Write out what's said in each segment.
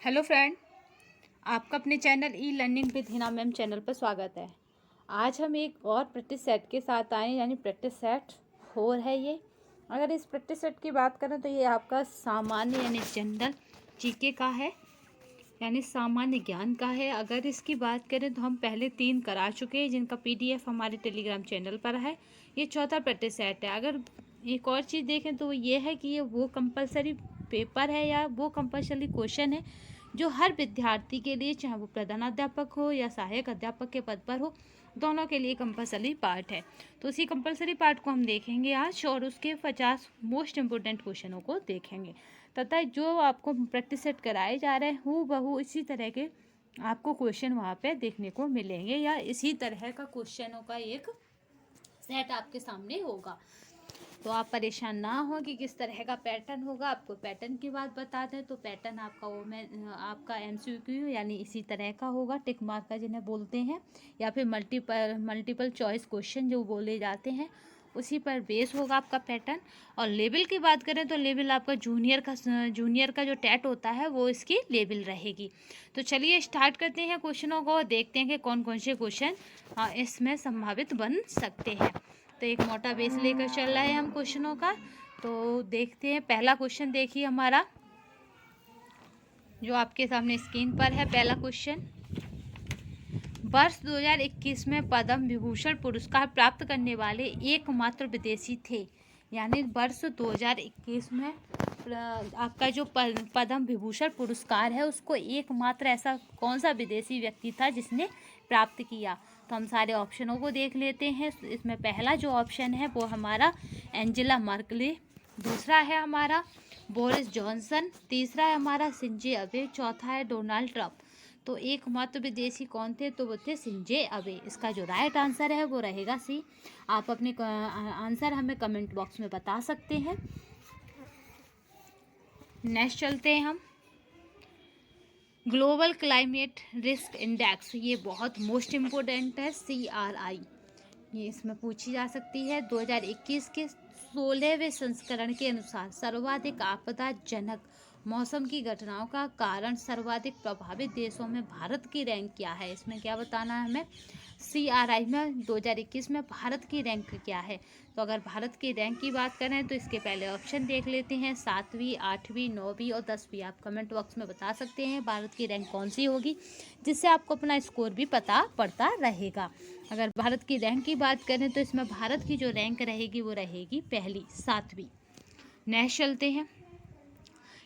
Hello friend, आपका अपने channel e learning with Hina ma'am channel पर स्वागत है। आज हम एक और प्रैक्टिस सेट के साथ आए, यानी प्रैक्टिस सेट 4 है ये। अगर इस प्रैक्टिस सेट की बात करें तो ये आपका सामान्य यानी जनरल जीके का है, यानी सामान्य ज्ञान का है। अगर इसकी बात करें तो हम पहले 3 करा चुके हैं, जिनका पीडीएफ हमारे टेलीग्राम चैनल पर है। ये चौथा प्रैक्टिस सेट है। अगर एक और चीज़ देखें तो ये है कि ये वो कंपलसरी पेपर है या वो कंपलसरी क्वेश्चन है जो हर विद्यार्थी के लिए, चाहे वो प्रधानाध्यापक हो या सहायक अध्यापक के पद पर हो, दोनों के लिए कंपलसरी पार्ट है। तो उसी कंपलसरी पार्ट को हम देखेंगे आज और उसके 50 मोस्ट इम्पोर्टेंट क्वेश्चनों को देखेंगे तथा जो आपको प्रैक्टिस सेट कराए जा रहे हैं हूबहू इसी तरह के आपको क्वेश्चन वहाँ पे देखने को मिलेंगे, या इसी तरह का क्वेश्चनों का एक सेट आपके सामने होगा। तो आप परेशान ना हो कि किस तरह का पैटर्न होगा। आपको पैटर्न की बात बता दें तो पैटर्न आपका आपका एमसीक्यू यानी इसी तरह का होगा, टिक मार्क का जिन्हें बोलते हैं, या फिर मल्टीपल चॉइस क्वेश्चन जो बोले जाते हैं, उसी पर बेस होगा आपका पैटर्न। और लेवल की बात करें तो लेवल आपका जूनियर का जो टैट होता है वो इसकी लेवल रहेगी। तो चलिए स्टार्ट करते हैं क्वेश्चनों को, देखते हैं कि कौन कौन से क्वेश्चन इसमें संभावित बन सकते हैं। तो एक मोटा बेस लेकर चल रहा है हम क्वेश्चनों का। तो देखते हैं, पहला क्वेश्चन देखिए हमारा जो आपके सामने स्क्रीन पर है। पहला क्वेश्चन, वर्ष 2021 में पद्म विभूषण पुरस्कार प्राप्त करने वाले एकमात्र विदेशी थे। यानी वर्ष 2021 में आपका जो पद्म विभूषण पुरस्कार है उसको एकमात्र ऐसा कौन सा विदेशी व्यक्ति था जिसने प्राप्त किया। तो हम सारे ऑप्शनों को देख लेते हैं। इसमें पहला जो ऑप्शन है वो हमारा एंजेला मर्केल, दूसरा है हमारा बोरिस जॉनसन, तीसरा है हमारा शिंजो अबे, चौथा है डोनाल्ड ट्रंप। तो एकमात्र विदेशी कौन थे, तो वो थे शिंजो अबे। इसका जो राइट आंसर है वो रहेगा सी। आप अपने आंसर हमें कमेंट बॉक्स में बता सकते हैं। नेक्स्ट चलते हैं हम, ग्लोबल क्लाइमेट रिस्क इंडेक्स, ये बहुत मोस्ट इम्पोर्टेंट है, CRI। ये इसमें पूछी जा सकती है। 2021 के 16वें संस्करण के अनुसार सर्वाधिक आपदाजनक मौसम की घटनाओं का कारण सर्वाधिक प्रभावित देशों में भारत की रैंक क्या है। इसमें क्या बताना है हमें, CRI में 2021 में भारत की रैंक क्या है। तो अगर भारत की रैंक की बात करें तो इसके पहले ऑप्शन देख लेते हैं, 7वीं, 8वीं, 9वीं और 10वीं। आप कमेंट बॉक्स में बता सकते हैं भारत की रैंक कौन सी होगी, जिससे आपको अपना स्कोर भी पता पड़ता रहेगा। अगर भारत की रैंक की बात करें तो इसमें भारत की जो रैंक रहेगी वो रहेगी पहली, 7वीं। नेक्स्ट चलते हैं,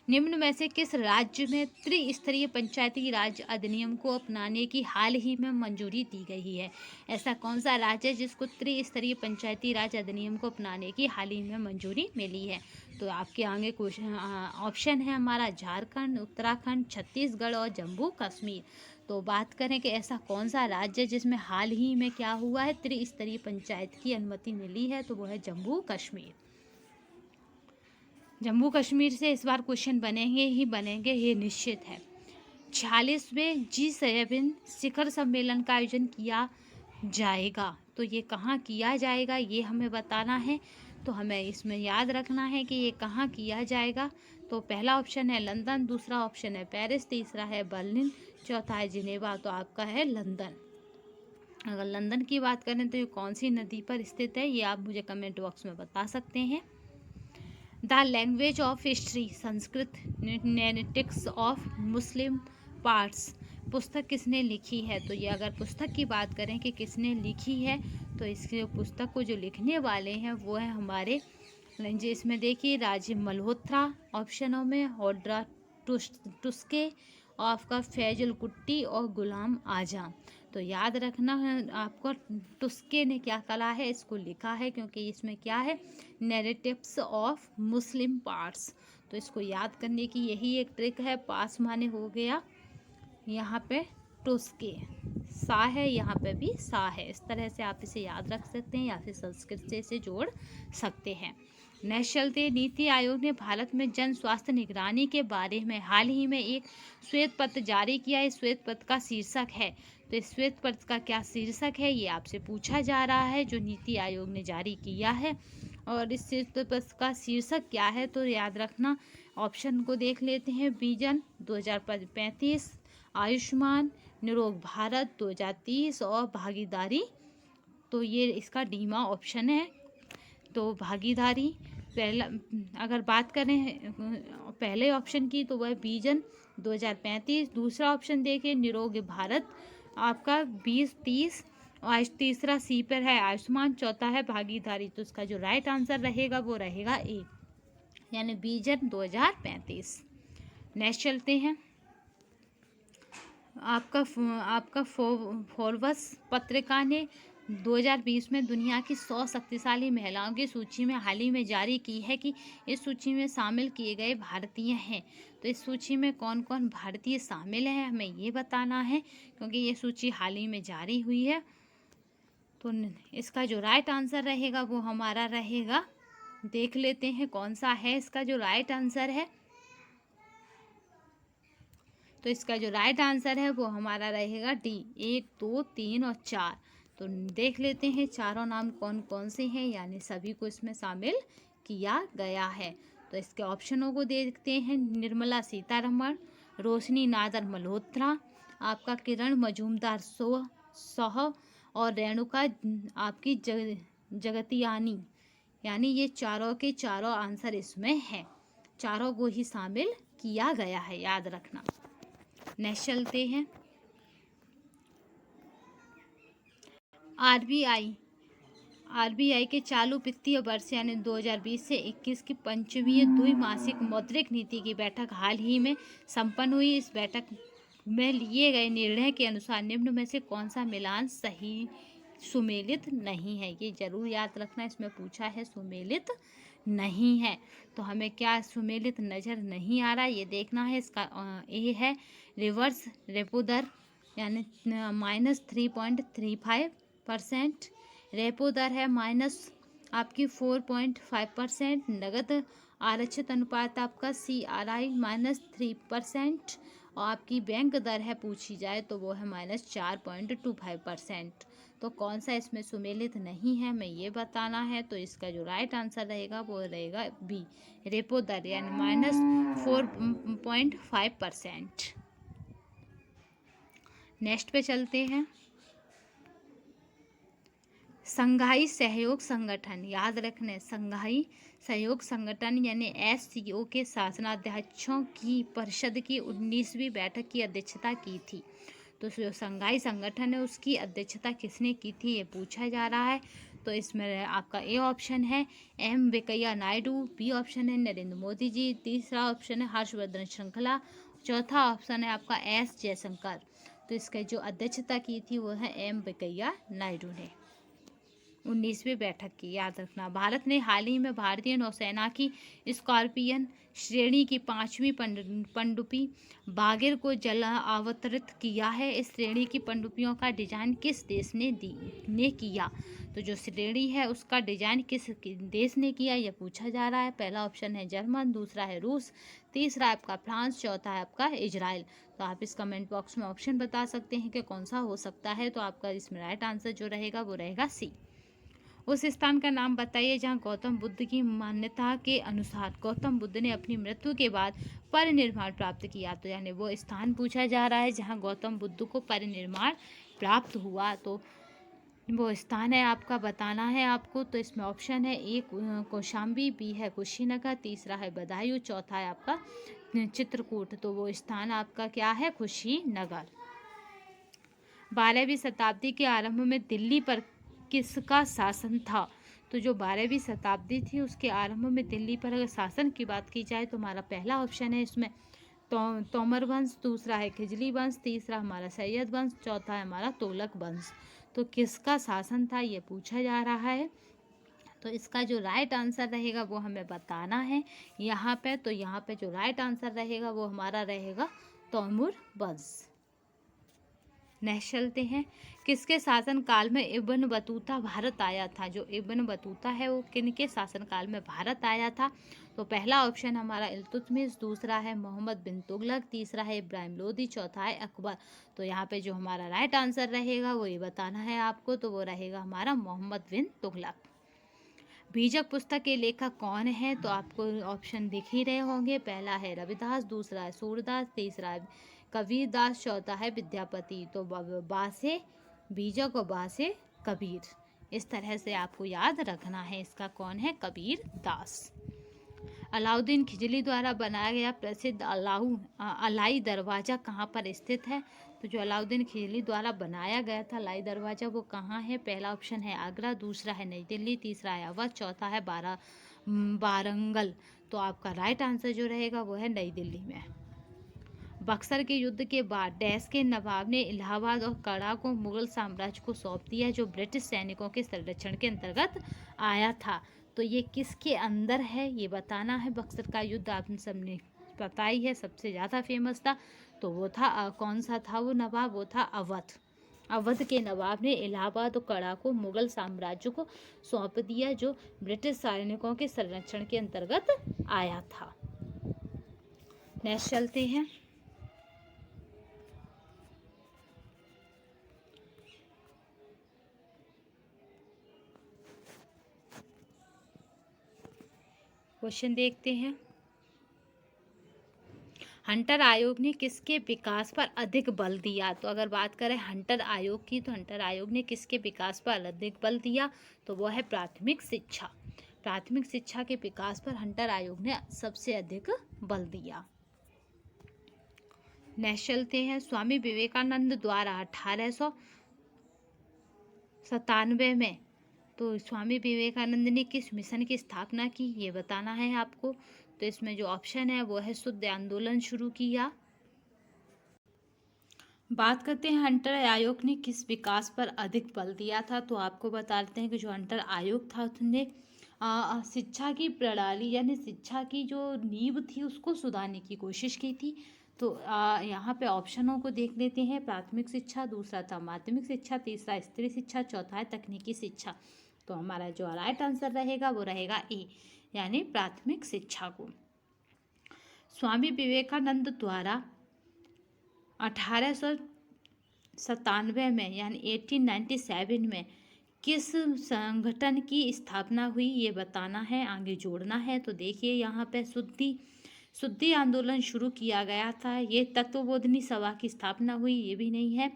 निम्न में से किस राज्य में त्रिस्तरीय पंचायती राज अधिनियम को अपनाने की हाल ही में मंजूरी दी गई है। ऐसा कौन सा राज्य है जिसको त्रिस्तरीय पंचायती राज अधिनियम को अपनाने की हाल ही में मंजूरी मिली है। तो आपके आगे क्वेश्चन ऑप्शन है हमारा झारखंड, उत्तराखंड, छत्तीसगढ़ और जम्मू कश्मीर। तो बात करें कि ऐसा कौन सा राज्य है जिसमें हाल ही में क्या हुआ है, त्रिस्तरीय पंचायत की अनुमति मिली है, तो वो है जम्मू कश्मीर। जम्मू कश्मीर से इस बार क्वेश्चन बनेंगे ही बनेंगे, ये निश्चित है। 46वें G7 शिखर सम्मेलन का आयोजन किया जाएगा, तो ये कहाँ किया जाएगा ये हमें बताना है। तो हमें इसमें याद रखना है कि ये कहाँ किया जाएगा। तो पहला ऑप्शन है लंदन, दूसरा ऑप्शन है पेरिस, तीसरा है बर्लिन, चौथा है जिनेवा। तो आपका है लंदन। अगर लंदन की बात करें तो ये कौन सी नदी पर स्थित है, ये आप मुझे कमेंट बॉक्स में बता सकते हैं। The language of history, Sanskrit narratives of Muslim parts, पुस्तक किसने लिखी है। तो ये अगर पुस्तक की बात करें कि किसने लिखी है, तो इसके पुस्तक को जो लिखने वाले हैं वो है हमारे, इसमें देखिए राजीव मल्होत्रा ऑप्शनों में, होड्रा टुस्के, आपका फैजुल कुट्टी और गुलाम आजम। तो याद रखना है आपको, टुस्के ने क्या कला है, इसको लिखा है, क्योंकि इसमें क्या है, नैरेटिव्स ऑफ मुस्लिम पार्ट्स। तो इसको याद करने की यही एक ट्रिक है। पास माने हो गया यहाँ पे टुस्के, सा है, यहाँ पे भी सा है। इस तरह से आप इसे याद रख सकते हैं या फिर संस्कृत से इसे जोड़ सकते हैं। नेक्स्ट चलते हैं, नीति आयोग ने भारत में जन स्वास्थ्य निगरानी के बारे में हाल ही में एक श्वेत पत्र जारी किया है। श्वेत पत्र का शीर्षक है, तो इस श्वेत पत्र का क्या शीर्षक है ये आपसे पूछा जा रहा है, जो नीति आयोग ने जारी किया है। और इस श्वेत पत्र का शीर्षक क्या है, तो याद रखना ऑप्शन को देख लेते हैं। विजन 2035, आयुष्मान, निरोग भारत 2030 और भागीदारी। तो ये इसका डीमा ऑप्शन है। तो भागीदारी पहला, अगर बात करें पहले ऑप्शन की, तो वह विजन 2035। दूसरा ऑप्शन देखिए निरोग भारत आपका 2030, और तीसरा सी पर है आयुष्मान, चौथा है भागीदारी। तो इसका जो राइट आंसर रहेगा वो रहेगा ए, यानी विजन 2035। नेक्स्ट चलते हैं। आपका फोर्ब्स पत्रिका ने 2020 में दुनिया की 100 शक्तिशाली महिलाओं की सूची में हाल ही में जारी की है कि इस सूची में शामिल किए गए भारतीय हैं। तो इस सूची में कौन कौन भारतीय शामिल हैं हमें ये बताना है, क्योंकि ये सूची हाल ही में जारी हुई है। तो इसका जो राइट आंसर रहेगा वो हमारा रहेगा, देख लेते हैं कौन सा है इसका जो राइट आंसर है। तो इसका जो राइट आंसर है वो हमारा रहेगा डी, 1, 2, 3 और 4। तो देख लेते हैं चारों नाम कौन कौन से हैं, यानी सभी को इसमें शामिल किया गया है। तो इसके ऑप्शनों को देखते हैं। निर्मला सीतारमण, रोशनी नादर मल्होत्रा, आपका किरण मजूमदार सोह और रेणुका आपकी जगतियानी, यानी ये चारों के चारों आंसर इसमें हैं। चारों को ही शामिल किया गया है, याद रखना। नेक्स्ट चलते हैं। आरबीआई के चालू वित्तीय वर्ष यानी 2020 से 21 की 5वीं द्विमासिक मौद्रिक नीति की बैठक हाल ही में संपन्न हुई। इस बैठक में लिए गए निर्णय के अनुसार निम्न में से कौन सा मिलान सही सुमेलित नहीं है, ये जरूर याद रखना। इसमें पूछा है सुमेलित नहीं है, तो हमें क्या सुमेलित नज़र नहीं आ रहा ये देखना है। इसका ए है रिवर्स रेपो दर, यानी -3.35%। रेपो दर है माइनस आपकी 4.5%। नगद आरक्षित अनुपात आपका CRI -3%। और आपकी बैंक दर है पूछी जाए तो वो है -4.25%। तो कौन सा इसमें सुमेलित नहीं है हमें ये बताना है। तो इसका जो राइट आंसर रहेगा वो रहेगा बी, रेपो दर यानी -4.5%। नेक्स्ट पे चलते हैं। संघाई सहयोग संगठन, याद रखने संघाई सहयोग संगठन यानी SCO के शासनाध्यक्षों की परिषद की 19वीं बैठक की अध्यक्षता की थी। तो जो संघाई संगठन है उसकी अध्यक्षता किसने की थी ये पूछा जा रहा है। तो इसमें आपका ए ऑप्शन है M Venkaiah Naidu, B option है नरेंद्र मोदी जी, तीसरा ऑप्शन है हर्षवर्धन श्रृंखला, चौथा ऑप्शन है आपका S जयशंकर। तो इसका जो अध्यक्षता की थी वो है M वेंकैया नायडू ने 19वीं बैठक की, याद रखना। भारत ने हाल ही में भारतीय नौसेना की स्कॉर्पियन श्रेणी की 5वीं पनडुब्बी बागिर को जल अवतरित किया है। इस श्रेणी की पनडुब्बियों का डिजाइन किस देश ने किया। तो जो श्रेणी है उसका डिजाइन किस देश ने किया यह पूछा जा रहा है। पहला ऑप्शन है जर्मन, दूसरा है रूस, तीसरा आपका फ्रांस, चौथा है आपका इजराइल। तो आप इस कमेंट बॉक्स में ऑप्शन बता सकते हैं कि कौन सा हो सकता है। तो आपका इसमें राइट आंसर जो रहेगा वो रहेगा सी। उस स्थान का नाम बताइए जहां गौतम बुद्ध की मान्यता के अनुसार गौतम बुद्ध ने अपनी मृत्यु के बाद परिनिर्वाण प्राप्त किया। तो यानी वो स्थान पूछा जा रहा है जहां गौतम बुद्ध को परिनिर्वाण प्राप्त हुआ। तो वो स्थान है आपका बताना है आपको। तो इसमें ऑप्शन है ए कौशाम्बी, बी है कुशीनगर, तीसरा है बदायूं, चौथा है आपका चित्रकूट। तो वो स्थान आपका क्या है, कुशीनगर। 12वीं शताब्दी के आरंभ में दिल्ली पर किसका शासन था। तो जो 12वीं शताब्दी थी उसके आरंभ में दिल्ली पर अगर शासन की बात की जाए तो हमारा पहला ऑप्शन है इसमें तोमर वंश, दूसरा है खिजली वंश, तीसरा हमारा सैयद वंश, चौथा है हमारा तुगलक वंश। तो किसका शासन था ये पूछा जा रहा है। तो इसका जो राइट आंसर रहेगा वो हमें बताना है यहाँ पे। तो यहाँ पे जो राइट आंसर रहेगा वो हमारा रहेगा तैमूर वंश। नेक्स्ट चलते हैं। किसके शासन काल में इब्न बतूता भारत आया था। जो इब्न बतूता है वो किनके शासन काल में भारत आया था। तो पहला ऑप्शन हमारा इल्तुतमिश, दूसरा है मोहम्मद बिन तुगलक, तीसरा है इब्राहिम लोदी, चौथा है अकबर। तो यहाँ पे जो हमारा राइट आंसर रहेगा वो ये बताना है आपको। तो वो रहेगा हमारा मोहम्मद बिन तुगलक। बीजक पुस्तक के लेखक कौन है? तो आपको ऑप्शन दिख ही रहे होंगे। पहला है रविदास, दूसरा है सूरदास, तीसरा है कबीरदास, चौथा है विद्यापति। तो बा से बीजक और बा से कबीर, इस तरह से आपको याद रखना है। इसका कौन है? कबीरदास। अलाउद्दीन खिलजी द्वारा बनाया गया प्रसिद्ध अलाई दरवाज़ा कहाँ पर स्थित है? तो जो अलाउद्दीन खिलजी द्वारा बनाया गया था अलाई दरवाज़ा वो कहाँ है? पहला ऑप्शन है आगरा, दूसरा है नई दिल्ली, तीसरा है अवध, चौथा है वारंगल। तो आपका राइट आंसर जो रहेगा वो है नई दिल्ली में। बक्सर के युद्ध के बाद डैश के नवाब ने इलाहाबाद और कड़ा को मुगल साम्राज्य को सौंप दिया, जो ब्रिटिश सैनिकों के संरक्षण के अंतर्गत आया था। तो ये किसके अंदर है ये बताना है। बक्सर का युद्ध आपने सबने पता ही है, सबसे ज़्यादा फेमस था। तो वो था कौन सा था वो नवाब? वो था अवध। अवध के नवाब ने इलाहाबाद और कड़ा को मुगल साम्राज्य को सौंप दिया, जो ब्रिटिश सैनिकों के संरक्षण के अंतर्गत आया था। नेक्स्ट चलते हैं। क्वेश्चन देखते हैं। हंटर आयोग ने किसके विकास पर अधिक बल दिया? तो अगर बात करें हंटर आयोग की, तो हंटर आयोग ने किसके विकास पर अधिक बल दिया? तो वो है प्राथमिक शिक्षा। प्राथमिक शिक्षा के विकास पर हंटर आयोग ने सबसे अधिक बल दिया। नेक्स्ट चलते हैं। स्वामी विवेकानंद द्वारा 1897 में तो स्वामी विवेकानंद ने किस मिशन की स्थापना की ये बताना है आपको। तो इसमें जो ऑप्शन है वो है शुद्ध आंदोलन शुरू किया। बात करते हैं हंटर आयोग ने किस विकास पर अधिक बल दिया था। तो आपको बताते हैं कि जो हंटर आयोग था उसने शिक्षा की प्रणाली यानी शिक्षा की जो नींव थी उसको सुधारने की कोशिश की थी। तो यहाँ पे ऑप्शनों को देख लेते हैं। प्राथमिक शिक्षा, दूसरा था माध्यमिक शिक्षा, तीसरा स्त्री शिक्षा, चौथा है तकनीकी शिक्षा। तो हमारा जो राइट आंसर रहेगा वो रहेगा ए, यानी प्राथमिक शिक्षा को। स्वामी विवेकानंद द्वारा 1897 में यानी 1897 में किस संगठन की स्थापना हुई ये बताना है, आगे जोड़ना है। तो देखिए यहाँ पे शुद्धि आंदोलन शुरू किया गया था। ये तत्वबोधिनी सभा की स्थापना हुई ये भी नहीं है।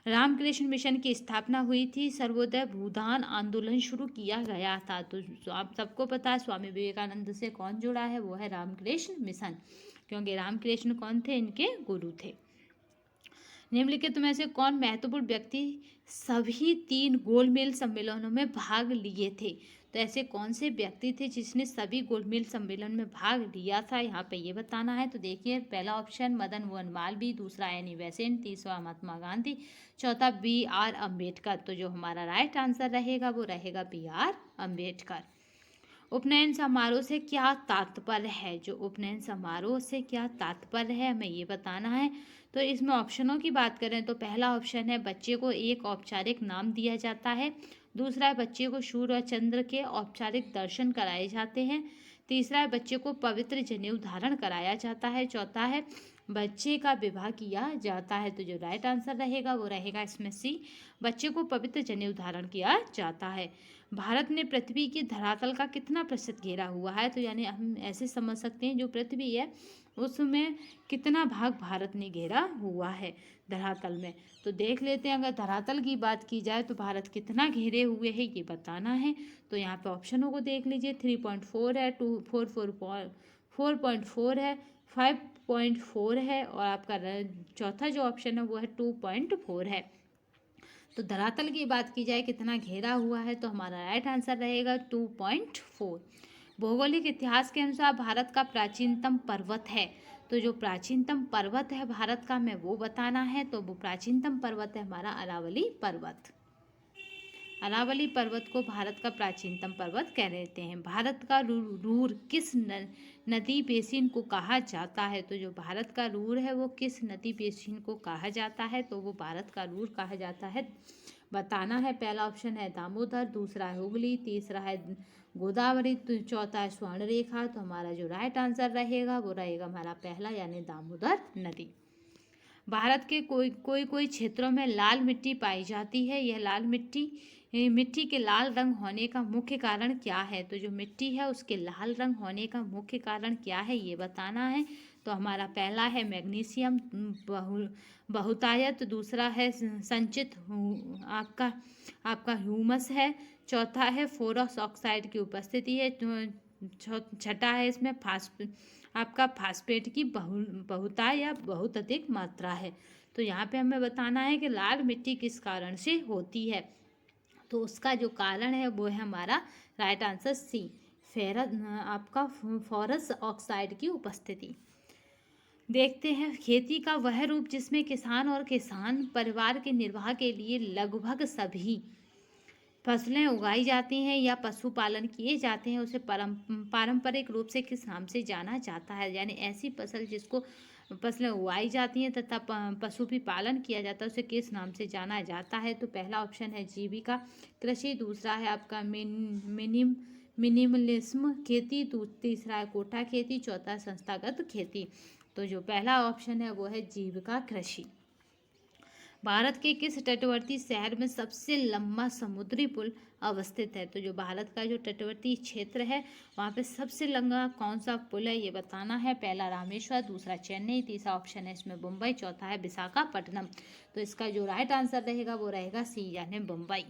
रामकृष्ण मिशन की स्थापना हुई थी। सर्वोदय भूदान आंदोलन शुरू किया गया था। तो आप सबको पता है स्वामी विवेकानंद से कौन जुड़ा है? वो है रामकृष्ण मिशन, क्योंकि रामकृष्ण कौन थे? इनके गुरु थे। निम्नलिखित में से कौन महत्वपूर्ण व्यक्ति सभी 3 गोलमेज सम्मेलनों में भाग लिए थे? तो ऐसे कौन से व्यक्ति थे जिसने सभी गोलमेज सम्मेलन में भाग लिया था? यहाँ पे ये बताना है। तो देखिए पहला ऑप्शन मदन मोहन मालवीय, दूसरा एनी बेसेंट, तीसरा महात्मा गांधी, चौथा BR अम्बेडकर। तो जो हमारा राइट आंसर रहेगा वो रहेगा BR अम्बेडकर। उपनयन समारोह से क्या तात्पर्य है? जो उपनयन समारोह से क्या तात्पर्य है हमें ये बताना है। तो इसमें ऑप्शनों की बात करें तो पहला ऑप्शन है बच्चे को एक औपचारिक नाम दिया जाता है, दूसरा है बच्चे को सूर्य और चंद्र के औपचारिक दर्शन कराए जाते हैं, तीसरा है बच्चे को पवित्र जनेऊ धारण कराया जाता है, चौथा है बच्चे का विवाह किया जाता है। तो जो राइट आंसर रहेगा वो रहेगा इसमें सी, बच्चे को पवित्र जनेऊ धारण किया जाता है। भारत ने पृथ्वी की धरातल का कितना प्रतिशत घेरा हुआ है? तो यानी हम ऐसे समझ सकते हैं जो पृथ्वी है उसमें कितना भाग भारत ने घेरा हुआ है धरातल में। तो देख लेते हैं, अगर धरातल की बात की जाए तो भारत कितना घेरे हुए है ये बताना है। तो यहाँ पे ऑप्शनों को देख लीजिए। 3.4 है, 4.4 है, 5.4 है और आपका चौथा जो ऑप्शन है वो है 2.4 है। तो धरातल की बात की जाए कितना घेरा हुआ है तो हमारा राइट आंसर रहेगा 2.4। भौगोलिक इतिहास के अनुसार भारत का प्राचीनतम पर्वत है। तो जो प्राचीनतम पर्वत है भारत का में वो बताना है। तो वो प्राचीनतम पर्वत है हमारा अरावली पर्वत। अरावली पर्वत को भारत का प्राचीनतम पर्वत कह देते हैं। भारत का रूर किस नदी बेसिन को कहा जाता है? तो जो भारत का रूर है वो किस नदी बेसिन को कहा जाता है? तो वो भारत का रूर कहा जाता है, बताना है। पहला ऑप्शन है दामोदर, दूसरा है हुगली, तीसरा है गोदावरी, चौथा है स्वर्णरेखा। तो हमारा जो राइट आंसर रहेगा वो रहेगा हमारा पहला यानी दामोदर नदी। भारत के कोई क्षेत्रों में लाल मिट्टी पाई जाती है। यह लाल मिट्टी के लाल रंग होने का मुख्य कारण क्या है? तो जो मिट्टी है उसके लाल रंग होने का मुख्य कारण क्या है ये बताना है। तो हमारा पहला है मैग्नीशियम बहुतायत, दूसरा है संचित आपका ह्यूमस है, चौथा है फोरस ऑक्साइड की उपस्थिति है, छठा है इसमें आपका फास्फेट की बहुतायत या बहुत अधिक मात्रा है। तो यहाँ पे हमें बताना है कि लाल मिट्टी किस कारण से होती है। तो उसका जो कारण है वो है हमारा राइट आंसर सी, आपका फॉरस ऑक्साइड की उपस्थिति। देखते हैं खेती का वह रूप जिसमें किसान और किसान परिवार के निर्वाह के लिए लगभग सभी फसलें उगाई जाती हैं या पशुपालन किए जाते हैं, उसे पारंपरिक रूप से किस नाम से जाना जाता है? यानी ऐसी फसलें उगाई जाती हैं तथा पशु भी पालन किया जाता है, उसे किस नाम से जाना जाता है? तो पहला ऑप्शन है जीविका कृषि, दूसरा है आपका मिनिमलिज्म खेती, तीसरा है कोठा खेती, चौथा संस्थागत खेती। तो जो पहला ऑप्शन है वो है जीविका कृषि। भारत के किस तटवर्ती शहर में सबसे लंबा समुद्री पुल अवस्थित है? तो जो भारत का जो तटवर्ती क्षेत्र है वहाँ पे सबसे लंबा कौन सा पुल है ये बताना है। पहला रामेश्वर, दूसरा चेन्नई, तीसरा ऑप्शन है इसमें मुंबई, चौथा है विशाखापट्टनम। तो इसका जो राइट आंसर रहेगा वो रहेगा सी यानी मुंबई।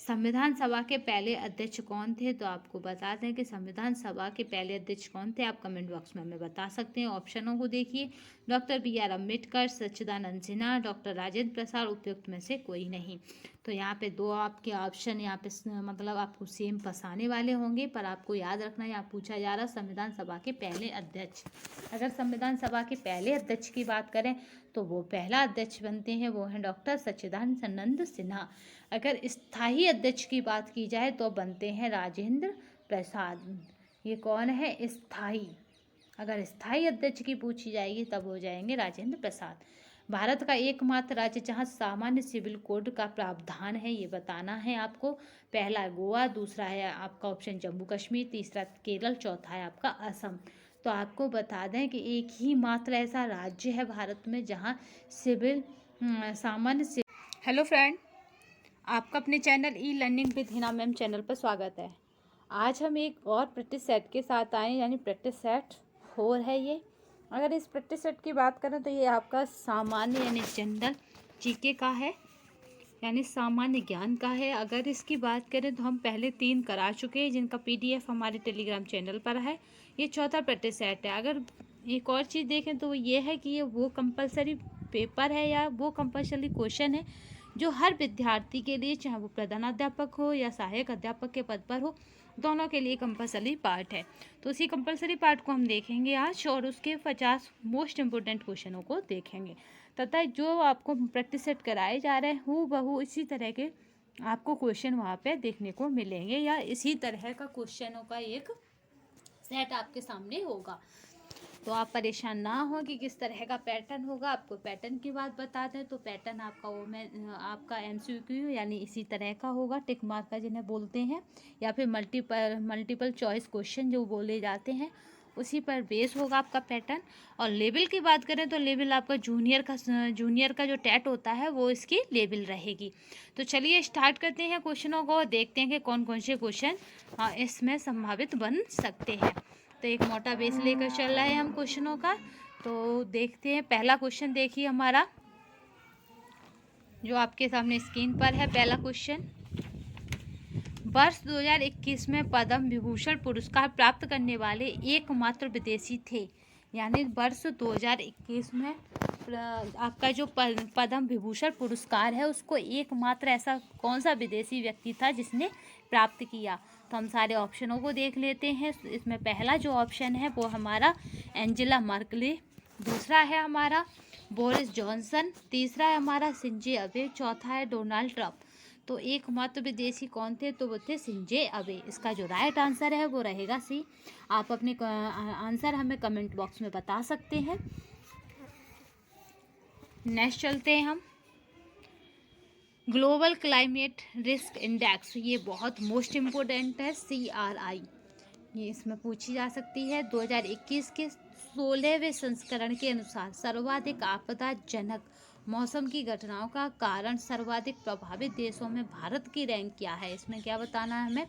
संविधान सभा के पहले अध्यक्ष कौन थे? तो आपको बता दें कि संविधान सभा के पहले अध्यक्ष कौन थे, आप कमेंट बॉक्स में हमें बता सकते हैं। ऑप्शनों को देखिए, डॉक्टर BR अम्बेडकर, सच्चिदानंद सिन्हा, डॉक्टर राजेंद्र प्रसाद, उपयुक्त में से कोई नहीं। तो यहाँ पे दो आपके ऑप्शन यहाँ पे मतलब आपको सेम फंसाने वाले होंगे, पर आपको याद रखना यहाँ पूछा जा रहा संविधान सभा के पहले अध्यक्ष। अगर संविधान सभा के पहले अध्यक्ष की बात करें तो वो पहला अध्यक्ष बनते हैं, वो हैं डॉक्टर सच्चिदानंद सिन्हा। अगर स्थायी अध्यक्ष की बात की जाए तो बनते हैं राजेंद्र प्रसाद। ये कौन है? स्थायी। अगर स्थायी अध्यक्ष की पूछी जाएगी तब हो जाएंगे राजेंद्र प्रसाद। भारत का एकमात्र राज्य जहां सामान्य सिविल कोड का प्रावधान है ये बताना है आपको। पहला गोवा, दूसरा है आपका ऑप्शन जम्मू कश्मीर, तीसरा केरल, चौथा है आपका असम। तो आपको बता दें कि एक ही मात्र ऐसा राज्य है भारत में जहां सामान्य। हेलो फ्रेंड, आपका अपने channel e learning with Hina ma'am channel पर स्वागत है। आज हम एक और प्रैक्टिस सेट के साथ आए, यानी प्रैक्टिस सेट 4 है ये। अगर इस प्रैक्टिस सेट की बात करें तो ये आपका सामान्य यानी जनरल जीके का है, यानी सामान्य ज्ञान का है। अगर इसकी बात करें तो हम पहले 3 करा चुके हैं जिनका PDF हमारे टेलीग्राम चैनल पर है। ये चौथा प्रैक्टिस सेट है। अगर एक और चीज़ देखें तो ये है कि ये वो कंपलसरी पेपर है या वो कंपलसरी क्वेश्चन है जो हर विद्यार्थी के लिए, चाहे वो प्रधानाध्यापक हो या सहायक अध्यापक के पद पर हो, दोनों के लिए कंपलसरी पार्ट है। तो उसी कंपलसरी पार्ट को हम देखेंगे आज और उसके 50 मोस्ट इम्पोर्टेंट क्वेश्चनों को देखेंगे तथा जो आपको प्रैक्टिस सेट कराए जा रहे हैं हूबहू इसी तरह के आपको क्वेश्चन वहाँ पे देखने को मिलेंगे, या इसी तरह का क्वेश्चनों का एक सेट आपके सामने होगा। तो आप परेशान ना हो कि किस तरह का पैटर्न होगा। आपको पैटर्न की बात बता दें तो पैटर्न आपका आपका MCQ यानी इसी तरह का होगा, टिक मार्क का जिन्हें बोलते हैं, या फिर मल्टीपल चॉइस क्वेश्चन जो बोले जाते हैं, उसी पर बेस होगा आपका पैटर्न। और लेवल की बात करें तो लेवल आपका जूनियर का जो टैट होता है वो इसकी लेवल रहेगी। तो चलिए स्टार्ट करते हैं क्वेश्चनों को, देखते हैं कि कौन कौन से क्वेश्चन इसमें संभावित बन सकते हैं। तो एक मोटा बेस लेकर चल रहा है हम क्वेश्चनों का। तो देखते हैं, पहला क्वेश्चन देखिए हमारा जो आपके सामने स्क्रीन पर है। पहला क्वेश्चन, वर्ष 2021 में पद्म विभूषण पुरस्कार प्राप्त करने वाले एकमात्र विदेशी थे। यानी वर्ष 2021 में आपका जो पद्म विभूषण पुरस्कार है उसको एकमात्र ऐसा कौन सा विदेशी व्यक्ति था जिसने प्राप्त किया? तो हम सारे ऑप्शनों को देख लेते हैं। इसमें पहला जो ऑप्शन है वो हमारा एंजेला मर्केल, दूसरा है हमारा बोरिस जॉनसन, तीसरा है हमारा शिंजो अबे, चौथा है डोनाल्ड ट्रंप। तो एकमात्र विदेशी कौन थे? तो वो थे शिंजो अबे। इसका जो राइट आंसर है वो रहेगा सी। आप अपने आंसर हमें कमेंट बॉक्स में बता सकते हैं। नेक्स्ट चलते हैं हम, ग्लोबल क्लाइमेट रिस्क इंडेक्स, ये बहुत मोस्ट इम्पोर्टेंट है, CRI। ये इसमें पूछी जा सकती है। 2021 के 16वें संस्करण के अनुसार सर्वाधिक आपदाजनक मौसम की घटनाओं का कारण सर्वाधिक प्रभावित देशों में भारत की रैंक क्या है? इसमें क्या बताना है हमें?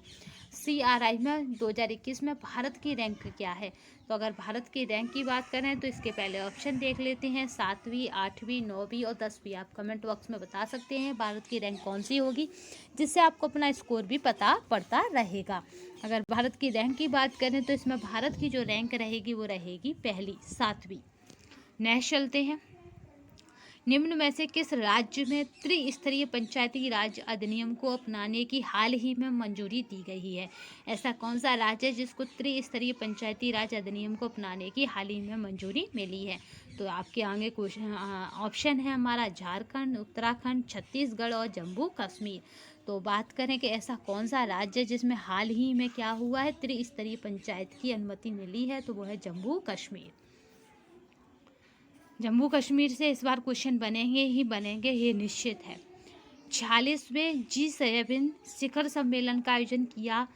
CRI में 2021 में भारत की रैंक क्या है? तो अगर भारत की रैंक की बात करें तो इसके पहले ऑप्शन देख लेते हैं, 7वीं, 8वीं, 9वीं और 10वीं। आप कमेंट बॉक्स में बता सकते हैं भारत की रैंक कौन सी होगी, जिससे आपको अपना स्कोर भी पता पड़ता रहेगा। अगर भारत की रैंक की बात करें तो इसमें भारत की जो रैंक रहेगी वो रहेगी पहली, 7वीं। नेक्स्ट चलते हैं, निम्न में से किस राज्य में त्रिस्तरीय पंचायती राज अधिनियम को अपनाने की हाल ही में मंजूरी दी गई है? ऐसा कौन सा राज्य है जिसको त्रिस्तरीय पंचायती राज अधिनियम को अपनाने की हाल ही में मंजूरी मिली है? तो आपके आगे क्वेश्चन ऑप्शन है हमारा झारखंड, उत्तराखंड, छत्तीसगढ़ और जम्मू कश्मीर। तो बात करें कि ऐसा कौन सा राज्य है जिसमें हाल ही में क्या हुआ है, त्रिस्तरीय पंचायत की अनुमति मिली है, तो वो है जम्मू कश्मीर। जम्मू कश्मीर से इस बार क्वेश्चन बनेंगे ही बनेंगे, ये निश्चित है। 46वें G7 शिखर सम्मेलन का आयोजन किया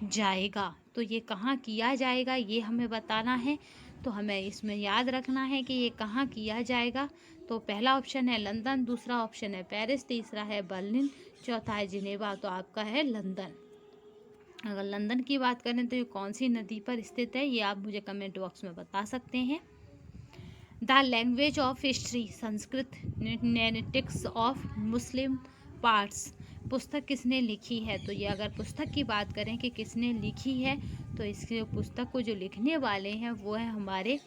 जाएगा, तो ये कहाँ किया जाएगा ये हमें बताना है। तो हमें इसमें याद रखना है कि ये कहाँ किया जाएगा। तो पहला ऑप्शन है लंदन, दूसरा ऑप्शन है पेरिस, तीसरा है बर्लिन, चौथा है जिनेवा। तो आपका है लंदन। अगर लंदन की बात करें तो ये कौन सी नदी पर स्थित है, ये आप मुझे कमेंट बॉक्स में बता सकते हैं। The language of history, Sanskrit narratives of Muslim parts, पुस्तक किसने लिखी है? तो ये अगर पुस्तक की बात करें कि किसने लिखी है, तो इसके पुस्तक को जो लिखने वाले हैं वो है हमारे,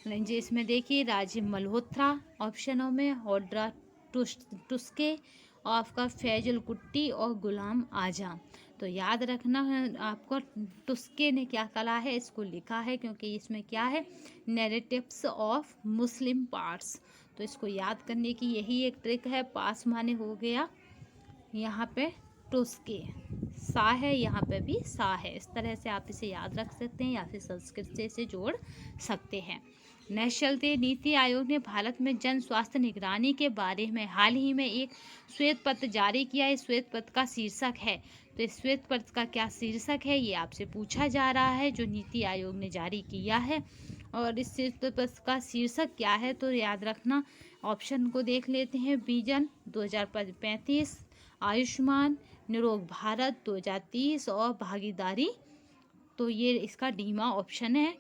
जी इसमें देखिए, राजीव मल्होत्रा ऑप्शनों में, होड्रा टुस्के, आपका फैजुल कुट्टी और गुलाम आजम। तो याद रखना है आपको, टुस्के ने क्या करा है, इसको लिखा है, क्योंकि इसमें क्या है, नैरेटिव्स ऑफ मुस्लिम पार्ट्स। तो इसको याद करने की यही एक ट्रिक है। पास माने हो गया यहाँ पे टुस्के, सा है यहाँ पे भी सा है। इस तरह से आप इसे याद रख सकते हैं या फिर संस्कृत से इसे जोड़ सकते हैं। नेक्स्ट चलते, नीति आयोग ने भारत में जन स्वास्थ्य निगरानी के बारे में हाल ही में एक श्वेत पत्र जारी किया है। श्वेत पत्र का शीर्षक है, तो इस श्वेत पत्र का क्या शीर्षक है ये आपसे पूछा जा रहा है, जो नीति आयोग ने जारी किया है। और इस श्वेत पत्र का शीर्षक क्या है, तो याद रखना, ऑप्शन को देख लेते हैं। विजन 2035, आयुष्मान, निरोग भारत 2030 और भागीदारी। तो ये इसका डीमा ऑप्शन है।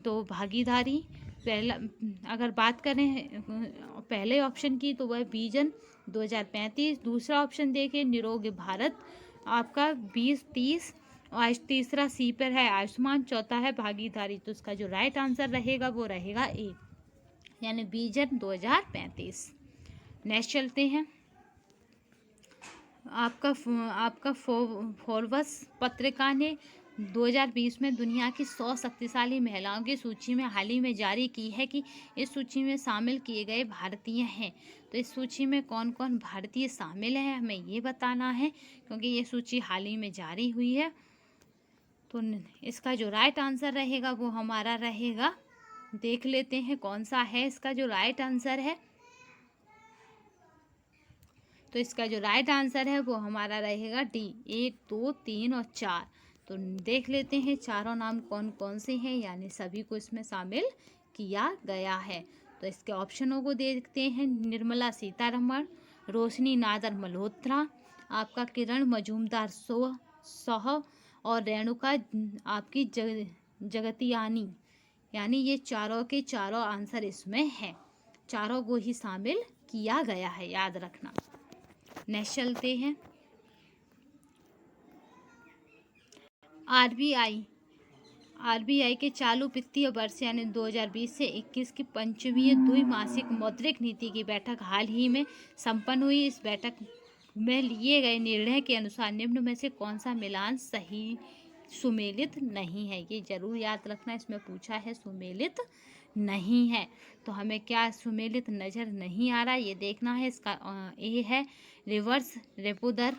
तो भागीदारी पहला, अगर बात करें पहले ऑप्शन की, तो वह विजन 2035, दूसरा ऑप्शन देखें निरोग भारत आपका 2030, और तीसरा सी पर है आयुष्मान, चौथा है भागीदारी। तो इसका जो राइट आंसर रहेगा वो रहेगा ए, यानी विजन 2035। नेक्स्ट चलते हैं, आपका फोर्ब्स पत्रिका ने 2020 में दुनिया की 100 शक्तिशाली महिलाओं की सूची में हाल ही में जारी की है कि इस सूची में शामिल किए गए भारतीय हैं। तो इस सूची में कौन कौन भारतीय शामिल हैं हमें ये बताना है, क्योंकि ये सूची हाल ही में जारी हुई है। तो इसका जो राइट आंसर रहेगा वो हमारा रहेगा, देख लेते हैं कौन सा है इसका जो राइट आंसर है। तो इसका जो राइट आंसर है वो हमारा रहेगा डी, 1, 2, 3 और 4। तो देख लेते हैं चारों नाम कौन कौन से हैं, यानी सभी को इसमें शामिल किया गया है। तो इसके ऑप्शनों को देखते हैं। निर्मला सीतारमण, रोशनी नादर मल्होत्रा, आपका किरण मजूमदार सोह और रेणुका आपकी जगतियानी, यानी ये चारों के चारों आंसर इसमें है, चारों को ही शामिल किया गया है, याद रखना। नेक्स्ट चलते हैं, आरबीआई के चालू वित्तीय वर्ष यानी 2020 से 21 की 5वीं द्विमासिक मौद्रिक नीति की बैठक हाल ही में संपन्न हुई। इस बैठक में लिए गए निर्णय के अनुसार निम्न में से कौन सा मिलान सही सुमेलित नहीं है, ये जरूर याद रखना, इसमें पूछा है सुमेलित नहीं है। तो हमें क्या सुमेलित नज़र नहीं आ रहा ये देखना है। इसका ए है रिवर्स रेपो दर,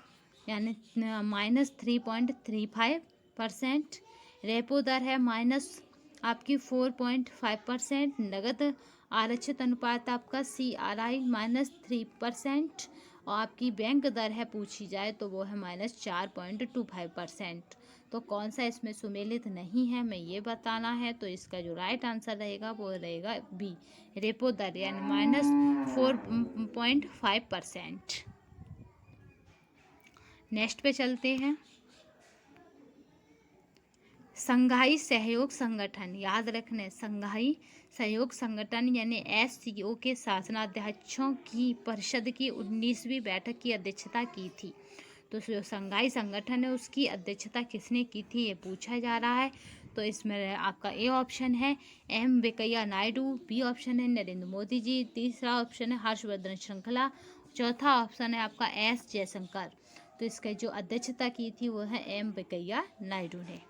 यानी -3.35%, रेपो दर है माइनस आपकी 4.5%, नगद आरक्षित अनुपात आपका CRI -3%, और आपकी बैंक दर है पूछी जाए तो वो है -4.25%। तो कौन सा इसमें सुमेलित नहीं है हमें ये बताना है। तो इसका जो राइट आंसर रहेगा वो रहेगा बी, रेपो दर यानी -4.5%। नेक्स्ट पे चलते हैं। संघाई सहयोग संगठन, याद रखने संघाई सहयोग संगठन यानी SCO के शासनाध्यक्षों की परिषद की 19वीं बैठक की अध्यक्षता की थी। तो जो संघाई संगठन है उसकी अध्यक्षता किसने की थी ये पूछा जा रहा है। तो इसमें आपका ए ऑप्शन है M Venkaiah Naidu, B option है नरेंद्र मोदी जी, तीसरा ऑप्शन है हर्षवर्धन श्रृंखला, चौथा ऑप्शन है आपका S जयशंकर। तो इसका जो अध्यक्षता की थी वो है M वेंकैया नायडू ने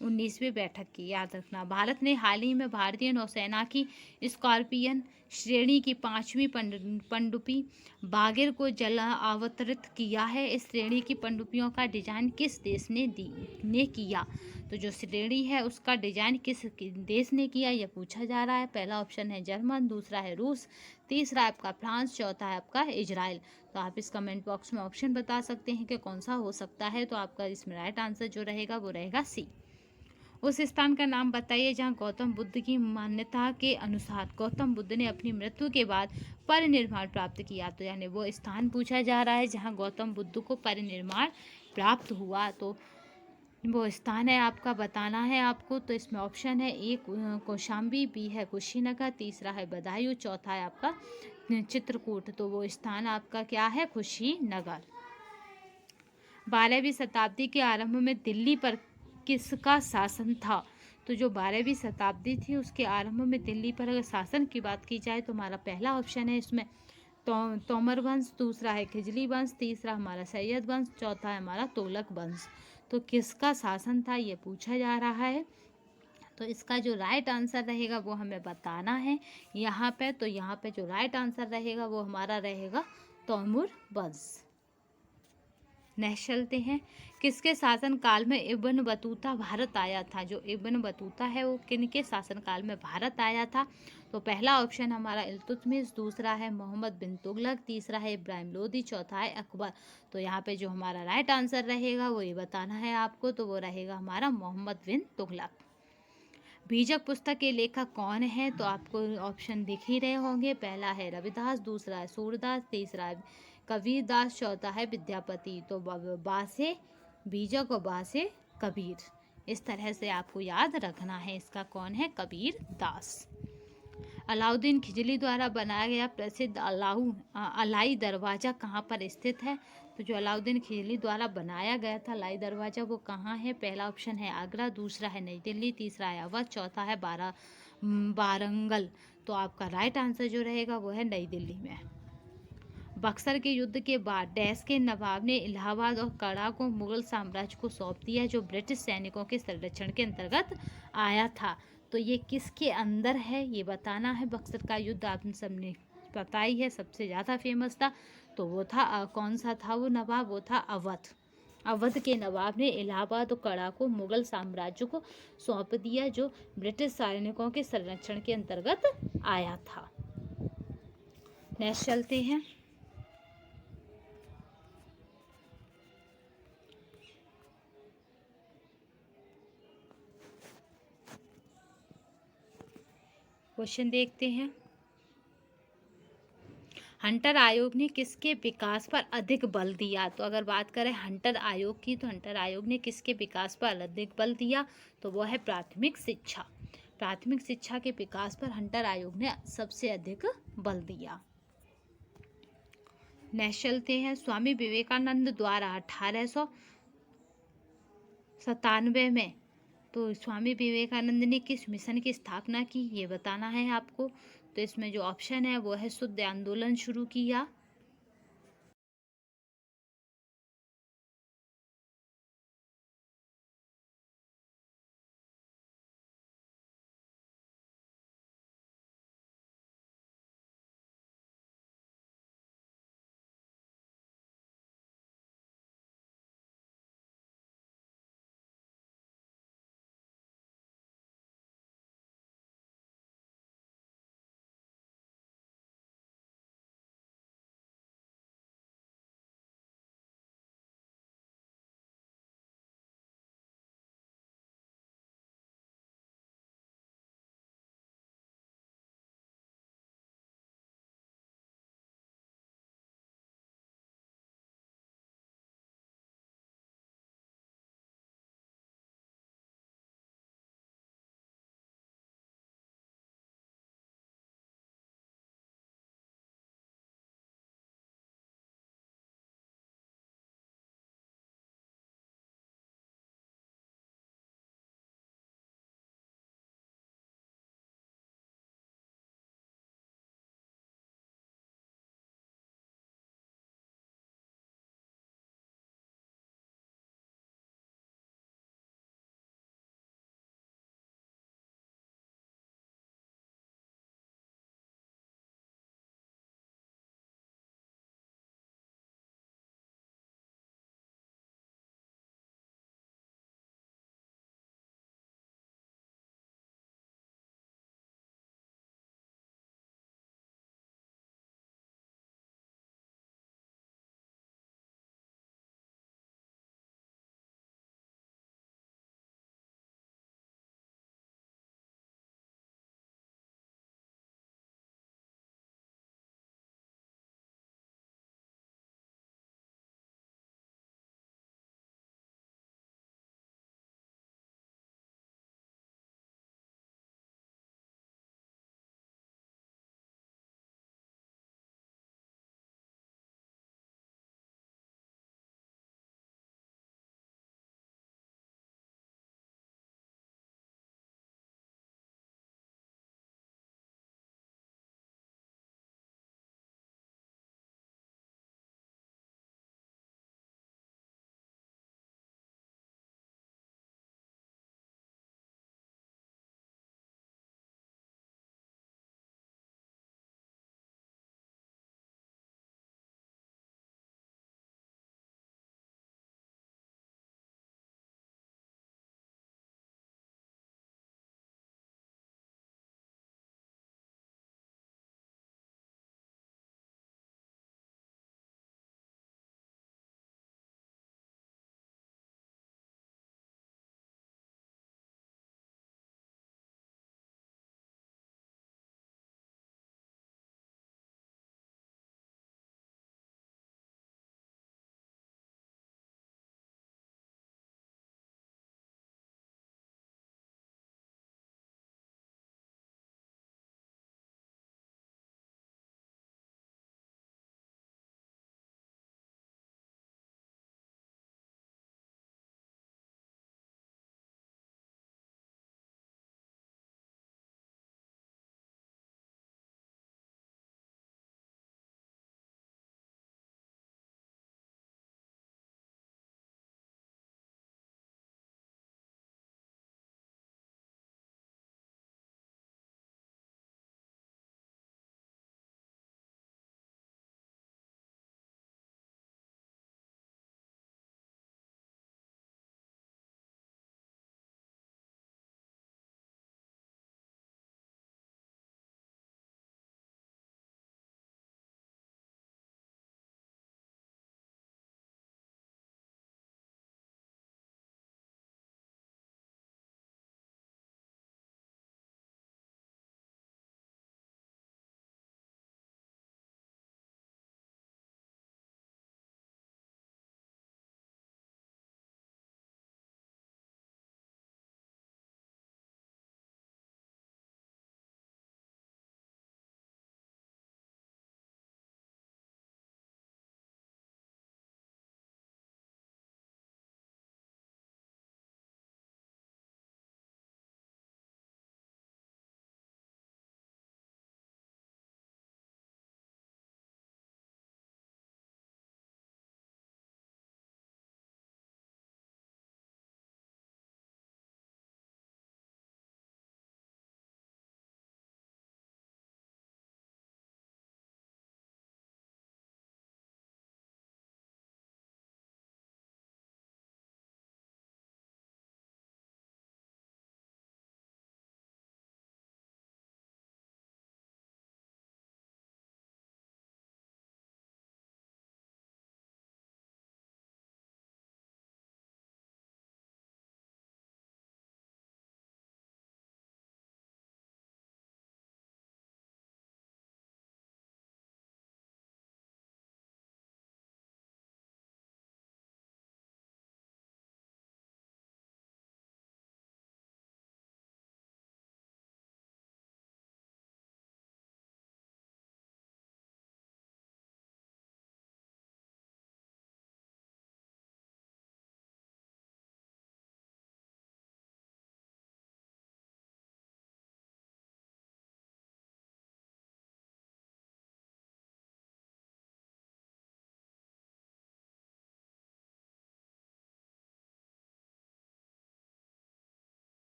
19वीं बैठक की, याद रखना। भारत ने हाल ही में भारतीय नौसेना की स्कॉर्पियन श्रेणी की 5वीं पनडुब्बी बागिर को जल अवतरित किया है। इस श्रेणी की पनडुब्बियों का डिजाइन किस देश ने किया। तो जो श्रेणी है उसका डिजाइन किस देश ने किया यह पूछा जा रहा है। पहला ऑप्शन है जर्मन, दूसरा है रूस, तीसरा आपका फ्रांस, चौथा है आपका इजराइल। तो आप इस कमेंट बॉक्स में ऑप्शन बता सकते हैं कि कौन सा हो सकता है। तो आपका इसमें राइट आंसर जो रहेगा वो रहेगा सी। उस स्थान का नाम बताइए जहां गौतम बुद्ध की मान्यता के अनुसार गौतम बुद्ध ने अपनी मृत्यु के बाद परिनिर्वाण प्राप्त किया। तो यानी वो स्थान पूछा जा रहा है जहां गौतम बुद्ध को परिनिर्वाण प्राप्त हुआ। तो वो स्थान है आपका बताना है आपको। तो इसमें ऑप्शन है ए कौशाम्बी, बी है कुशीनगर, तीसरा है बदायूं, चौथा है आपका चित्रकूट। तो वो स्थान आपका क्या है, कुशीनगर। 12वीं शताब्दी के आरंभ में दिल्ली पर किसका शासन था। तो जो 12वीं शताब्दी थी उसके आरंभ में दिल्ली पर अगर शासन की बात की जाए तो हमारा पहला ऑप्शन है इसमें तोमर वंश, दूसरा है खिजली वंश, तीसरा हमारा सैयद वंश, चौथा है हमारा तुगलक वंश। तो किसका शासन था ये पूछा जा रहा है। तो इसका जो राइट आंसर रहेगा वो हमें बताना है यहाँ पे। तो यहाँ पे जो राइट आंसर रहेगा वो हमारा रहेगा तैमूर वंश। नेक्स्ट चलते हैं। किसके शासन काल में इब्न बतूता भारत आया था। जो इब्न बतूता है वो किनके शासन काल में भारत आया था। तो पहला ऑप्शन हमारा इल्तुतमिश, दूसरा है मोहम्मद बिन तुगलक, तीसरा है इब्राहिम लोदी, चौथा है अकबर। तो यहाँ पे जो हमारा राइट आंसर रहेगा वो ये बताना है आपको। तो वो रहेगा हमारा मोहम्मद बिन तुगलक। बीजक पुस्तक के लेखक कौन है। तो आपको ऑप्शन दिख ही रहे होंगे। पहला है रविदास, दूसरा है सूरदास, तीसरा है कबीरदास, चौथा है विद्यापति। तो बासे बीजक और बासे कबीर, इस तरह से आपको याद रखना है। इसका कौन है, कबीर दास। अलाउद्दीन खिजली द्वारा बनाया गया प्रसिद्ध अलाई दरवाज़ा कहाँ पर स्थित है। तो जो अलाउद्दीन खिजली द्वारा बनाया गया था अलाई दरवाज़ा वो कहाँ है। पहला ऑप्शन है आगरा, दूसरा है नई दिल्ली, तीसरा है अवध, चौथा है वारंगल। तो आपका राइट आंसर जो रहेगा वो है नई दिल्ली में। बक्सर के युद्ध के बाद डैश के नवाब ने इलाहाबाद और कड़ा को मुगल साम्राज्य को सौंप दिया जो ब्रिटिश सैनिकों के संरक्षण के अंतर्गत आया था। तो ये किसके अंदर है ये बताना है। बक्सर का युद्ध आप सबने पता ही है, सबसे ज़्यादा फेमस था। तो वो था कौन सा था वो नवाब, वो था अवध। अवध के नवाब ने इलाहाबाद और कड़ा को मुगल साम्राज्य को सौंप दिया जो ब्रिटिश सैनिकों के संरक्षण के अंतर्गत आया था। नेक्स्ट चलते हैं। क्वेश्चन देखते हैं। हंटर आयोग ने किसके विकास पर अधिक बल दिया। तो अगर बात करें हंटर आयोग की तो हंटर आयोग ने किसके विकास पर अधिक बल दिया। तो वो है प्राथमिक शिक्षा। प्राथमिक शिक्षा के विकास पर हंटर आयोग ने सबसे अधिक बल दिया। नेक्स्ट चलते हैं। स्वामी विवेकानंद द्वारा 1897 में तो स्वामी विवेकानंद ने किस मिशन की स्थापना की ये बताना है आपको। तो इसमें जो ऑप्शन है वो है शुद्ध आंदोलन शुरू किया,